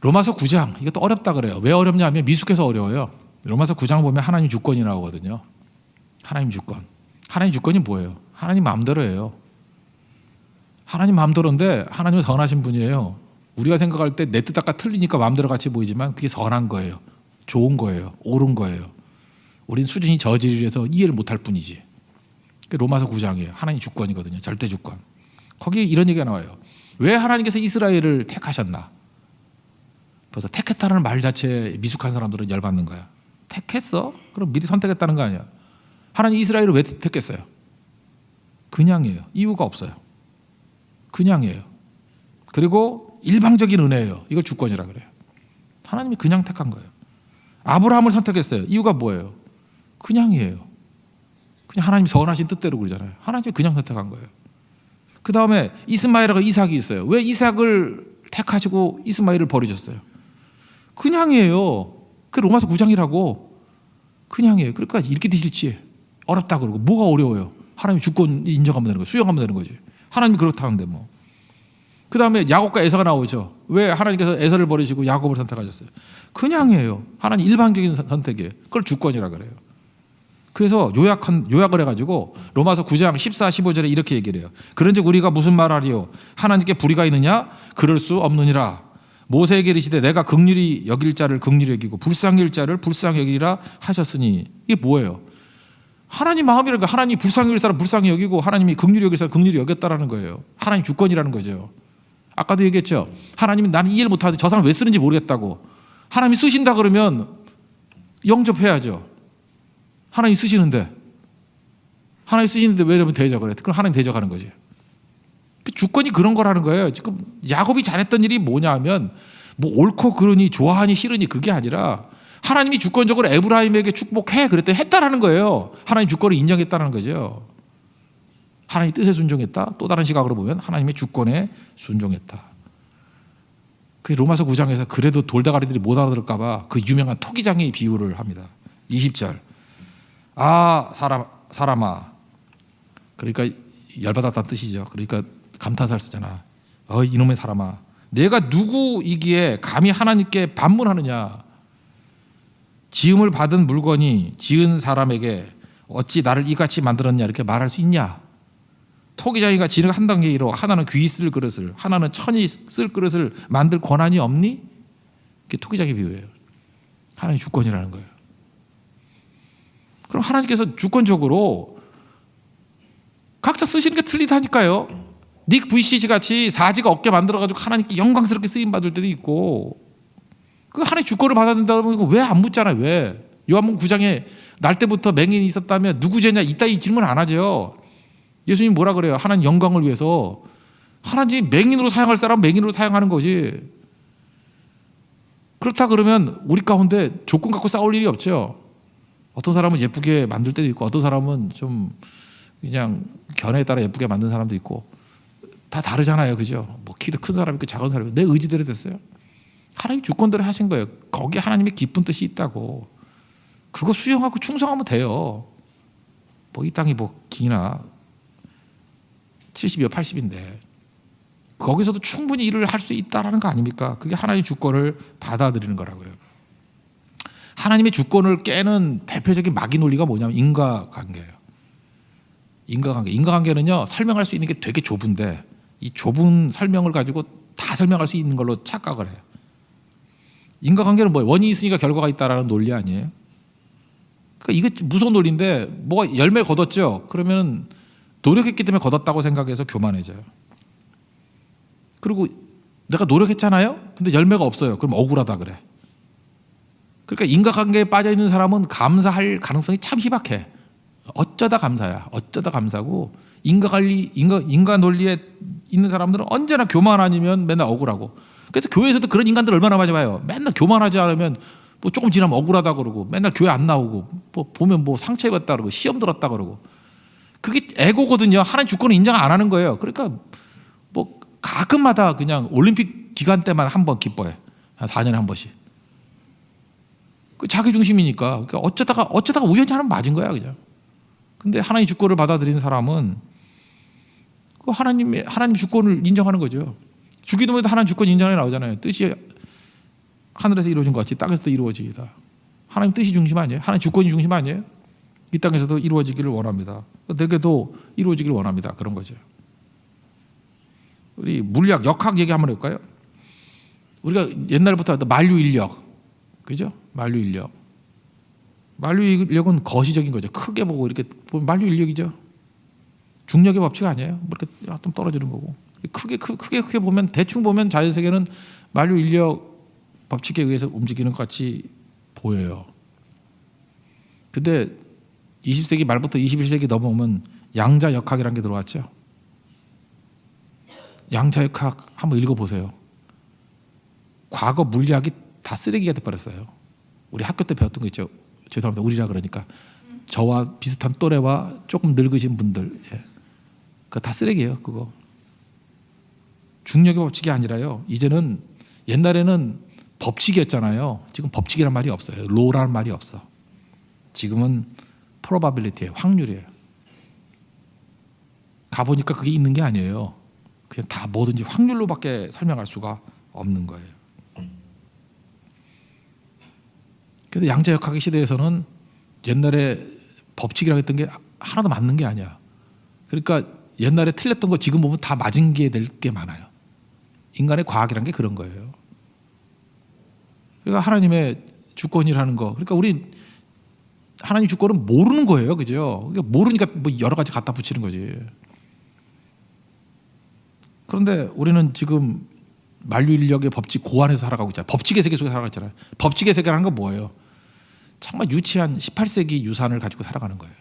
로마서 9장 이것도 어렵다 그래요. 왜 어렵냐 하면 미숙해서 어려워요. 로마서 9장 보면 하나님 주권이 나오거든요. 하나님 주권. 하나님 주권이 뭐예요? 하나님 마음대로예요. 하나님 마음대로인데 하나님은 선하신 분이에요. 우리가 생각할 때 내 뜻 아까 틀리니까 마음대로 같이 보이지만 그게 선한 거예요. 좋은 거예요. 옳은 거예요. 우린 수준이 저질이라서 이해를 못할 뿐이지. 로마서 9장이에요. 하나님 주권이거든요. 절대 주권. 거기에 이런 얘기가 나와요. 왜 하나님께서 이스라엘을 택하셨나? 벌써 택했다는 말 자체에 미숙한 사람들은 열받는 거야. 택했어? 그럼 미리 선택했다는 거 아니야. 하나님 이스라엘을 왜 택했어요? 그냥이에요. 이유가 없어요. 그냥이에요. 그리고 일방적인 은혜예요. 이걸 주권이라 그래요. 하나님이 그냥 택한 거예요. 아브라함을 선택했어요. 이유가 뭐예요? 그냥이에요. 그냥 하나님 선하신 뜻대로 그러잖아요. 하나님이 그냥 선택한 거예요. 그 다음에 이스마엘하고 이삭이 있어요. 왜 이삭을 택하시고 이스마엘을 버리셨어요? 그냥이에요. 그 로마서 9장이라고 그냥이에요. 그러니까 읽기도 싫지. 어렵다 그러고 뭐가 어려워요. 하나님이 주권 인정하면 되는 거예요. 수용하면 되는 거지. 하나님이 그렇다는데 뭐. 그 다음에 야곱과 에서가 나오죠. 왜 하나님께서 에서를 버리시고 야곱을 선택하셨어요? 그냥이에요. 하나님 일반적인 선택이에요. 그걸 주권이라 그래요. 그래서 요약을 해가지고 로마서 9장 14, 15절에 이렇게 얘기를 해요. 그런즉 우리가 무슨 말하리요? 하나님께 불의가 있느냐? 그럴 수 없느니라. 모세에게 이르시되 내가 긍휼히 여길 자를 긍휼히 여기고 불쌍히 여길 자를 불쌍히 여기리라 하셨으니 이게 뭐예요? 하나님 마음이라니까. 하나님이 불쌍히 여길 사람 불쌍히 여기고 하나님이 긍휼히 여길 사람 긍휼히 여겼다라는 거예요. 하나님 주권이라는 거죠. 아까도 얘기했죠. 하나님이 나는 이해를 못하는데 저 사람 왜 쓰는지 모르겠다고. 하나님이 쓰신다 그러면 영접해야죠. 하나님 쓰시는데 왜 여러분 대적을 해? 그럼 하나님 대적하는 거지. 주권이 그런 거라는 거예요. 지금 야곱이 잘했던 일이 뭐냐 하면 뭐 옳고 그르니 좋아하니 싫으니 그게 아니라 하나님이 주권적으로 에브라임에게 축복해 그랬더니 했다라는 거예요. 하나님 주권을 인정했다는 거죠. 하나님 뜻에 순종했다. 또 다른 시각으로 보면 하나님의 주권에 순종했다. 그 로마서 9장에서 그래도 돌다가리들이 못 알아들을까 봐 그 유명한 토기장의 비유를 합니다. 20절. 아 사람아. 그러니까 열받았다는 뜻이죠. 그러니까 감탄사를 쓰잖아. 이놈의 사람아. 내가 누구이기에 감히 하나님께 반문하느냐. 지음을 받은 물건이 지은 사람에게 어찌 나를 이같이 만들었냐 이렇게 말할 수 있냐. 토기장이가 지는 한 단계 이로 하나는 귀 쓸 그릇을 하나는 천이 쓸 그릇을 만들 권한이 없니? 그게 토기장의 비유예요. 하나님의 주권이라는 거예요. 그럼 하나님께서 주권적으로 각자 쓰시는 게 틀리다니까요. 닉 VCC 같이 사지가 없게 만들어가지고 하나님께 영광스럽게 쓰임받을 때도 있고 그 하나님 주권을 받아야 된다면 왜 안 묻잖아요. 왜? 요한복음 9장에 날 때부터 맹인이 있었다면 누구 죄냐 이따위 질문 안 하죠. 예수님 뭐라 그래요? 하나님 영광을 위해서 하나님이 맹인으로 사용할 사람 맹인으로 사용하는 거지. 그렇다 그러면 우리 가운데 조건 갖고 싸울 일이 없죠. 어떤 사람은 예쁘게 만들 때도 있고 어떤 사람은 좀 그냥 견해에 따라 예쁘게 만든 사람도 있고 다 다르잖아요. 그죠? 뭐 키도 큰 사람 있고 작은 사람 있고 내 의지대로 됐어요. 하나님 주권대로 하신 거예요. 거기에 하나님의 깊은 뜻이 있다고. 그거 수용하고 충성하면 돼요. 뭐 이 땅이 뭐 기나 70이요 80인데 거기서도 충분히 일을 할 수 있다라는 거 아닙니까? 그게 하나님의 주권을 받아들이는 거라고요. 하나님의 주권을 깨는 대표적인 마귀 논리가 뭐냐면 인과관계예요. 인과관계는요 설명할 수 있는 게 되게 좁은데 이 좁은 설명을 가지고 다 설명할 수 있는 걸로 착각을 해요. 인과관계는 뭐예요? 원인이 있으니까 결과가 있다라는 논리 아니에요? 그러니까 이게 무서운 논리인데 뭐가 열매를 거뒀죠? 그러면 노력했기 때문에 거뒀다고 생각해서 교만해져요. 그리고 내가 노력했잖아요? 근데 열매가 없어요. 그럼 억울하다 그래. 그러니까 인과관계에 빠져있는 사람은 감사할 가능성이 참 희박해. 어쩌다 감사야. 어쩌다 감사고 인과 논리에 있는 사람들은 언제나 교만 아니면 맨날 억울하고. 그래서 교회에서도 그런 인간들 얼마나 많이 봐요. 맨날 교만하지 않으면 뭐 조금 지나면 억울하다 그러고 맨날 교회 안 나오고 뭐 보면 뭐 상처 입었다 그러고 시험 들었다 그러고 그게 에고거든요. 하나님 주권을 인정 안 하는 거예요. 그러니까 뭐 가끔마다 그냥 올림픽 기간 때만 한 번 기뻐해. 한 4년에 한 번씩. 그 자기 중심이니까. 그러니까 어쩌다가 우연히 하는 맞은 거야 그냥. 근데 하나님 주권을 받아들이는 사람은 그 하나님 주권을 인정하는 거죠. 주기도문에도 하나님 주권 인정해 나오잖아요. 뜻이 하늘에서 이루어진 것 같이 땅에서도 이루어지이다. 하나님 뜻이 중심 아니에요? 하나님 주권이 중심 아니에요? 이 땅에서도 이루어지기를 원합니다. 내게도 이루어지기를 원합니다. 그런 거죠. 우리 물리학, 역학 얘기 한번 해볼까요? 우리가 옛날부터 만류인력, 그죠? 만류인력은 거시적인 거죠. 크게 보고 이렇게 보면 만류인력이죠. 중력의 법칙 아니에요? 뭐 이렇게 좀 떨어지는 거고. 크게 보면 대충 보면 자연세계는 만류인력 법칙에 의해서 움직이는 것 같이 보여요. 근데 20세기 말부터 21세기 넘어오면 양자역학이라는 게 들어왔죠. 양자역학 한번 읽어보세요. 과거 물리학이 다 쓰레기가 돼버렸어요. 우리 학교 때 배웠던 거 있죠. 죄송합니다. 우리라 그러니까 저와 비슷한 또래와 조금 늙으신 분들, 그거 다 쓰레기예요. 그거 중력의 법칙이 아니라요. 이제는 옛날에는 법칙이었잖아요. 지금 법칙이란 말이 없어요. 로라는 말이 없어. 지금은 probability예요. 확률이에요. 가보니까 그게 있는 게 아니에요. 그냥 다 뭐든지 확률로밖에 설명할 수가 없는 거예요. 그래서 양자역학의 시대에서는 옛날에 법칙이라고 했던 게 하나도 맞는 게 아니야. 그러니까 옛날에 틀렸던 거 지금 보면 다 맞은 게 될 게 많아요. 인간의 과학이란 게 그런 거예요. 그러니까 하나님의 주권이라는 거. 그러니까 우리 하나님 주권은 모르는 거예요. 그죠? 그러니까 모르니까 뭐 여러 가지 갖다 붙이는 거지. 그런데 우리는 지금 만유인력의 법칙 고안에서 살아가고 있잖아요. 법칙의 세계 속에 살아가고 있잖아요. 법칙의 세계라는 건 뭐예요? 정말 유치한 18세기 유산을 가지고 살아가는 거예요.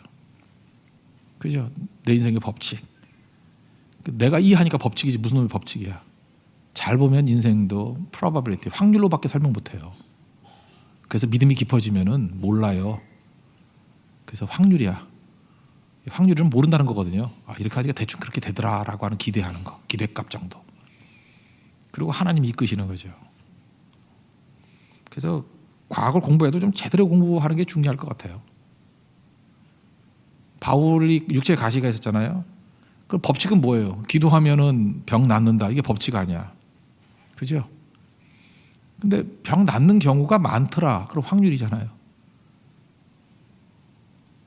그죠? 내 인생의 법칙. 내가 이해하니까 법칙이지 무슨 놈의 법칙이야. 잘 보면 인생도 probability, 확률로밖에 설명 못해요. 그래서 믿음이 깊어지면은 몰라요. 그래서 확률이야. 확률은 모른다는 거거든요. 아, 이렇게 하니까 대충 그렇게 되더라라고 하는 기대하는 거, 기대값 정도. 그리고 하나님이 이끄시는 거죠. 그래서 과학을 공부해도 좀 제대로 공부하는 게 중요할 것 같아요. 바울이 육체 가시가 있었잖아요. 그 법칙은 뭐예요? 기도하면은 병 낫는다. 이게 법칙 아니야. 그죠? 근데 병 낫는 경우가 많더라. 그럼 확률이잖아요.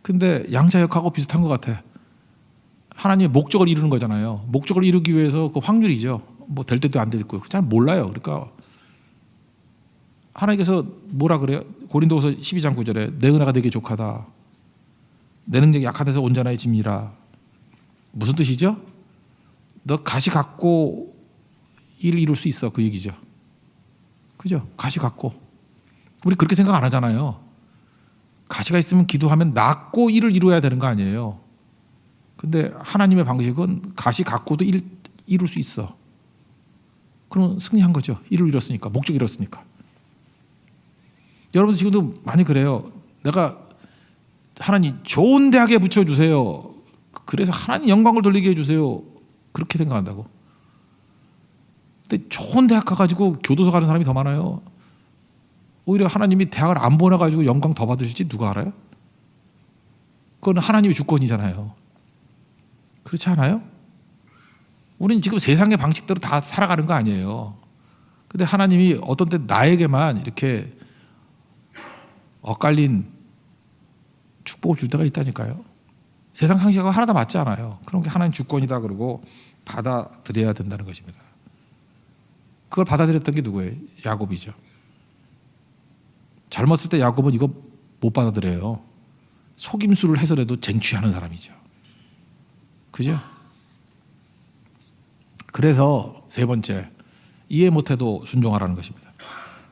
근데 양자역학하고 비슷한 것 같아. 하나님의 목적을 이루는 거잖아요. 목적을 이루기 위해서 그 확률이죠. 뭐 될 때도 안 될 거고 잘 몰라요. 그러니까 하나님께서 뭐라 그래요? 고린도후서 12장 9절에 내 은혜가 내게 족하다. 내 능력이 약한 데서 온전해짐이라. 무슨 뜻이죠? 너 가시 갖고 일 이룰 수 있어. 그 얘기죠. 그죠? 가시 갖고. 우리 그렇게 생각 안 하잖아요. 가시가 있으면 기도하면 낫고 일을 이루어야 되는 거 아니에요. 근데 하나님의 방식은 가시 갖고도 이룰 수 있어. 그럼 승리한 거죠. 일을 이뤘으니까. 목적 이뤘으니까. 여러분 지금도 많이 그래요. 내가 하나님 좋은 대학에 붙여주세요. 그래서 하나님 영광을 돌리게 해주세요. 그렇게 생각한다고. 근데 좋은 대학 가가지고 교도소 가는 사람이 더 많아요. 오히려 하나님이 대학을 안 보내가지고 영광 더 받으실지 누가 알아요? 그건 하나님의 주권이잖아요. 그렇지 않아요? 우리는 지금 세상의 방식대로 다 살아가는 거 아니에요. 근데 하나님이 어떤 때 나에게만 이렇게 엇갈린 축복을 줄 때가 있다니까요. 세상 상식하고 하나도 맞지 않아요. 그런 게 하나님 주권이다 그러고 받아들여야 된다는 것입니다. 그걸 받아들였던 게 누구예요? 야곱이죠. 젊었을 때 야곱은 이거 못 받아들여요. 속임수를 해서라도 쟁취하는 사람이죠. 그죠? 그래서 세 번째, 이해 못해도 순종하라는 것입니다.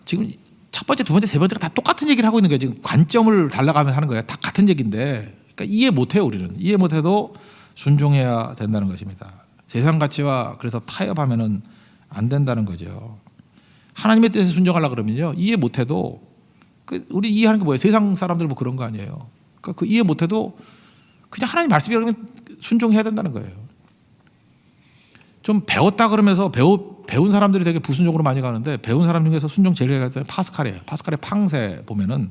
지금 첫 번째, 두 번째, 세 번째가 다 똑같은 얘기를 하고 있는 거예요. 지금 관점을 달라가면서 하는 거예요. 다 같은 얘기인데, 그러니까 이해 못해요. 우리는 이해 못해도 순종해야 된다는 것입니다. 세상 가치와 그래서 타협하면은 안 된다는 거죠. 하나님의 뜻에 순종하려 그러면요, 이해 못해도 우리 이해하는 게 뭐예요? 세상 사람들 뭐 그런 거 아니에요. 그러니까 그 이해 못해도 그냥 하나님 말씀이라고 하면 순종해야 된다는 거예요. 좀 배웠다 그러면서 배운 사람들이 되게 불순종으로 많이 가는데, 배운 사람 중에서 순종 제일 잘할 때는 파스칼이에요. 파스칼의 팡세 보면은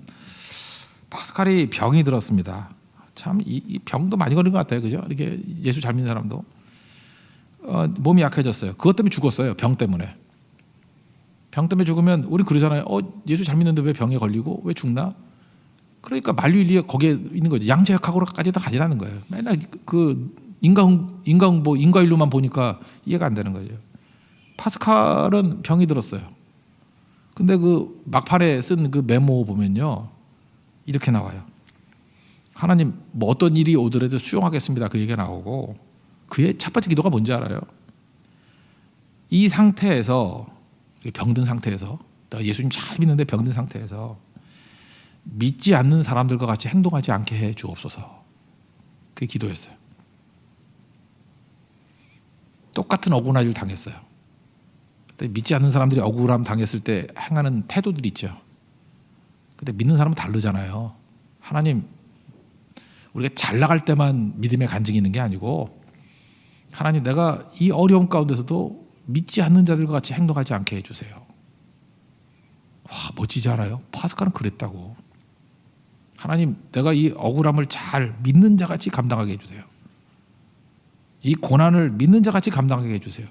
파스칼이 병이 들었습니다. 참 이 병도 많이 걸린 것 같아요. 그죠? 이렇게 예수 잘 믿는 사람도 몸이 약해졌어요. 그것 때문에 죽었어요. 병 때문에. 병 때문에 죽으면 우리 그러잖아요. 예수 잘 믿는데 왜 병에 걸리고 왜 죽나? 그러니까 만유인력이 거기에 있는 거죠. 양자역학으로까지 다 가지라는 거예요. 맨날 그 인과응보만 보니까 이해가 안 되는 거죠. 파스칼은 병이 들었어요. 근데 그 막판에 쓴 그 메모 보면요, 이렇게 나와요. 하나님 뭐 어떤 일이 오더라도 수용하겠습니다. 그 얘기가 나오고, 그의 첫 번째 기도가 뭔지 알아요? 이 상태에서, 병든 상태에서, 내가 예수님 잘 믿는데 병든 상태에서 믿지 않는 사람들과 같이 행동하지 않게 해 주옵소서. 그게 기도였어요. 똑같은 억울한 일을 당했어요. 근데 믿지 않는 사람들이 억울함 당했을 때 행하는 태도들이 있죠. 근데 믿는 사람은 다르잖아요. 하나님, 우리가 잘 나갈 때만 믿음의 간증이 있는 게 아니고, 하나님 내가 이 어려움 가운데서도 믿지 않는 자들과 같이 행동하지 않게 해주세요. 와, 멋지지 않아요? 파스칼은 그랬다고. 하나님, 내가 이 억울함을 잘 믿는 자같이 감당하게 해주세요. 이 고난을 믿는 자같이 감당하게 해주세요.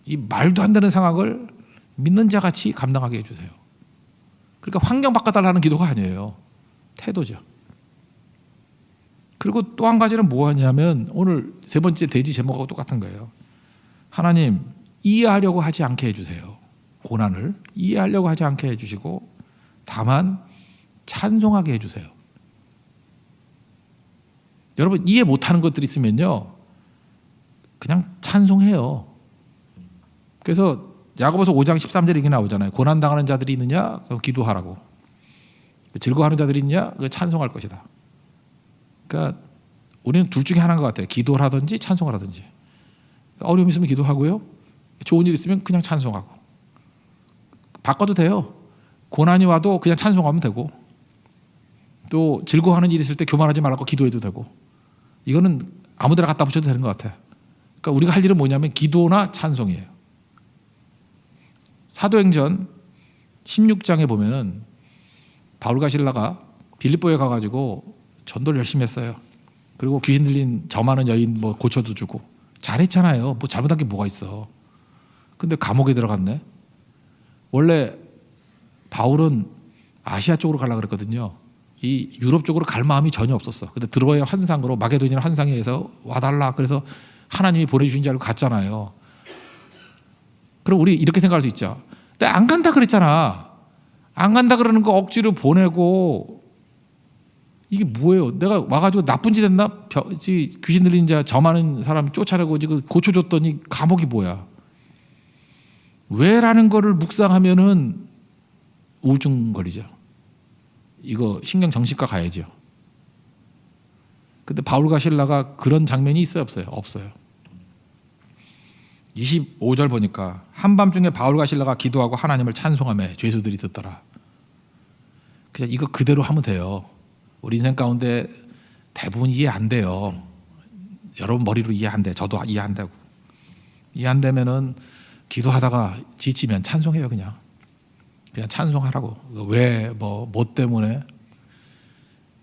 이 말도 안 되는 상황을 믿는 자같이 감당하게 해주세요. 그러니까 환경 바꿔달라는 기도가 아니에요. 태도죠. 그리고 또 한 가지는 뭐하냐면 오늘 세 번째 대지 제목하고 똑같은 거예요. 하나님, 이해하려고 하지 않게 해주세요. 고난을 이해하려고 하지 않게 해주시고 다만 찬송하게 해주세요. 여러분, 이해 못하는 것들이 있으면요 그냥 찬송해요. 그래서 야고보서 5장 13절에 이렇게 나오잖아요. 고난당하는 자들이 있느냐? 그럼 기도하라고. 즐거워하는 자들이 있느냐? 그 찬송할 것이다. 그러니까 우리는 둘 중에 하나인 것 같아요. 기도를 하든지 찬송을 하든지. 어려움 있으면 기도하고요. 좋은 일 있으면 그냥 찬송하고. 바꿔도 돼요. 고난이 와도 그냥 찬송하면 되고, 또 즐거워하는 일이 있을 때 교만하지 말라고 기도해도 되고. 이거는 아무데나 갖다 붙여도 되는 것 같아요. 그러니까 우리가 할 일은 뭐냐면 기도나 찬송이에요. 사도행전 16장에 보면은 바울과 실라가 빌립보에 가가지고 전도를 열심히 했어요. 그리고 귀신 들린 저 많은 여인 뭐 고쳐도 주고 잘했잖아요. 뭐 잘못한 게 뭐가 있어. 근데 감옥에 들어갔네. 원래 바울은 아시아 쪽으로 가려고 그랬거든요. 이 유럽 쪽으로 갈 마음이 전혀 없었어. 근데 들어와야 환상으로 마게도니아 환상에 의해서 와달라. 그래서 하나님이 보내주신 줄 알고 갔잖아요. 그럼 우리 이렇게 생각할 수 있죠. 내가 안 간다 그랬잖아. 안 간다 그러는 거 억지로 보내고 이게 뭐예요? 내가 와가지고 나쁜 짓 했나? 귀신 들린 자 저 많은 사람 쫓아내고 지금 고쳐줬더니 감옥이 뭐야? 왜라는 거를 묵상하면은 우울증 걸리죠. 이거 신경 정신과 가야죠. 근데 바울과 실라가 그런 장면이 있어요, 없어요? 없어요. 25절 보니까 한밤중에 바울과 실라가 기도하고 하나님을 찬송하며 죄수들이 듣더라. 그냥 이거 그대로 하면 돼요. 우리 인생 가운데 대부분 이해 안 돼요. 여러분 머리로 이해 안 돼. 저도 이해 안 되고. 이해 안 되면은 기도하다가 지치면 찬송해요. 그냥 찬송하라고. 왜 뭐 때문에?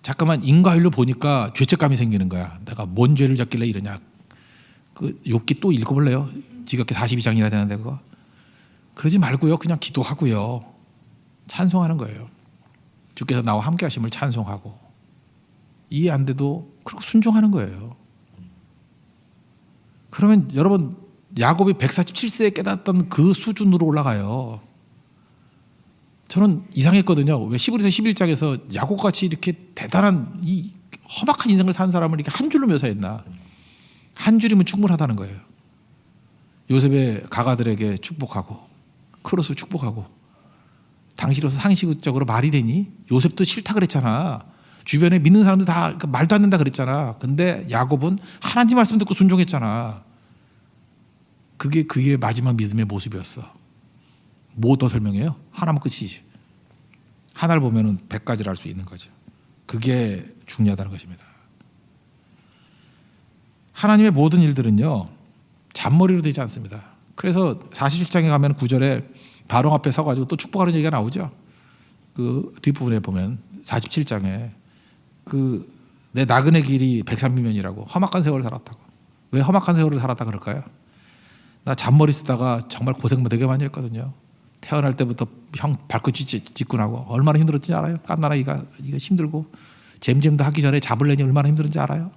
잠깐만 인과율로 보니까 죄책감이 생기는 거야. 내가 뭔 죄를 졌길래 이러냐. 그 욥기 또 읽어볼래요? 지겹게 42장이나 되는데 그거. 그러지 말고요. 그냥 기도하고요. 찬송하는 거예요. 주께서 나와 함께 하심을 찬송하고. 이해 안 돼도 그렇게 순종하는 거예요. 그러면 여러분 야곱이 147세에 깨닫던 그 수준으로 올라가요. 저는 이상했거든요. 왜 히브리서 11장에서 야곱같이 이렇게 대단한 이 험악한 인생을 산 사람을 이렇게 한 줄로 묘사했나. 한 줄이면 충분하다는 거예요. 요셉의 가가들에게 축복하고 크로스 축복하고 당시로서 상식적으로 말이 되니? 요셉도 싫다 그랬잖아. 주변에 믿는 사람들 다 말도 안 된다 그랬잖아. 근데 야곱은 하나님 말씀 듣고 순종했잖아. 그게 그의 마지막 믿음의 모습이었어. 뭐 더 설명해요? 하나면 끝이지. 하나를 보면은 100가지를 알 수 있는 거죠. 그게 중요하다는 것입니다. 하나님의 모든 일들은요 잔머리로 되지 않습니다. 그래서 47장에 가면 9절에 바로 앞에 서가지고 또 축복하는 얘기가 나오죠. 그 뒷부분에 보면 47장에 그 내 나그네 길이 130년이라고 험악한 세월을 살았다고. 왜 험악한 세월을 살았다 그럴까요? 나 잔머리 쓰다가 정말 고생 되게 많이 했거든요. 태어날 때부터 형 발끝이 찌끈하고 얼마나 힘들었지 알아요? 깐나라기가 이거 힘들고 잼잼도 하기 전에 잡으려니 얼마나 힘들었는지 알아요?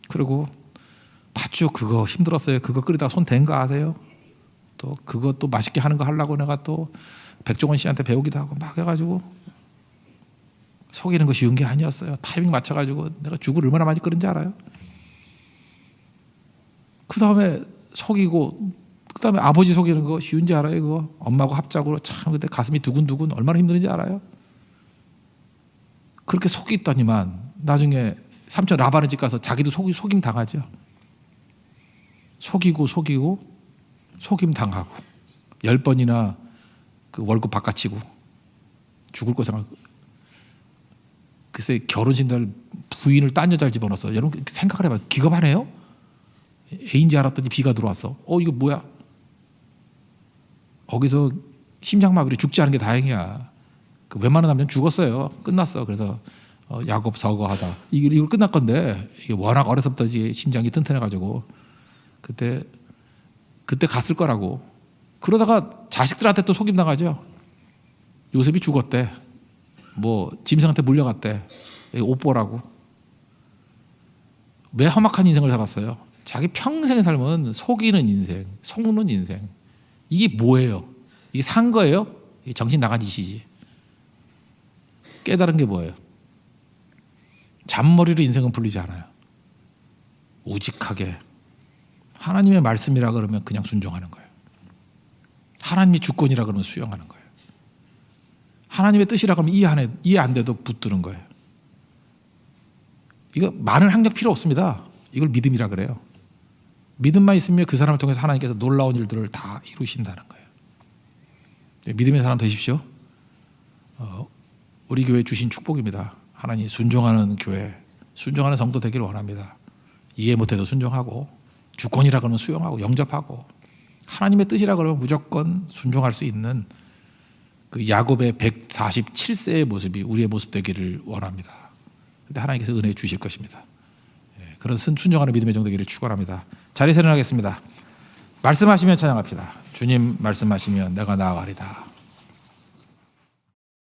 그리고 팥죽 그거 힘들었어요. 그거 끓이다가 손 댄 거 아세요? 또 그거 또 맛있게 하는 거 하려고 내가 또 백종원 씨한테 배우기도 하고 막 해가지고 속이는 거 쉬운 게 아니었어요. 타이밍 맞춰가지고 내가 죽을 얼마나 많이 끓인지 알아요? 그 다음에 속이고 그 다음에 아버지 속이는 거 쉬운지 알아요? 그거 엄마하고 합작으로 참 그때 가슴이 두근두근 얼마나 힘든지 알아요? 그렇게 속이더니만 나중에 삼촌 라반의 집 가서 자기도 속임 당하죠. 속이고 속임 당하고 10번이나 그 월급 바꿔치고 죽을 거 생각하고. 글쎄 결혼식 날 부인을 딴 여자를 집어넣었어. 여러분 생각을 해봐요. 기겁하네요. A인지 알았더니 B가 들어왔어. 이거 뭐야? 거기서 심장마비로 죽지 않은 게 다행이야. 그 웬만한 남자는 죽었어요. 끝났어. 그래서 야곱 서거하다. 이걸 끝날 건데 이게 워낙 어렸을 때부터 이제 심장이 튼튼해가지고 그때 갔을 거라고. 그러다가 자식들한테 또 속임 당하죠. 요셉이 죽었대. 뭐 짐승한테 물려갔대. 옷 보라고. 왜 험악한 인생을 살았어요? 자기 평생의 삶은 속이는 인생, 속는 인생. 이게 뭐예요? 이게 산 거예요? 이게 정신 나간 짓이지. 깨달은 게 뭐예요? 잔머리로 인생은 풀리지 않아요. 우직하게 하나님의 말씀이라 그러면 그냥 순종하는 거예요. 하나님이 주권이라 그러면 수용하는 거예요. 하나님의 뜻이라 그러면 이해 안 돼도 붙드는 거예요. 이거 많은 학력 필요 없습니다. 이걸 믿음이라 그래요. 믿음만 있으면 그 사람을 통해서 하나님께서 놀라운 일들을 다 이루신다는 거예요. 믿음의 사람 되십시오. 우리 교회 주신 축복입니다. 하나님 순종하는 교회, 순종하는 성도 되기를 원합니다. 이해 못해도 순종하고 주권이라 그러면 수용하고 영접하고 하나님의 뜻이라 그러면 무조건 순종할 수 있는 그 야곱의 147세의 모습이 우리의 모습 되기를 원합니다. 근데 하나님께서 은혜 주실 것입니다. 그런 순종하는 믿음의 종 되기를 축원합니다. 자리에서 일어나겠습니다. 말씀하시면 찬양합시다. 주님 말씀하시면 내가 나아가리다.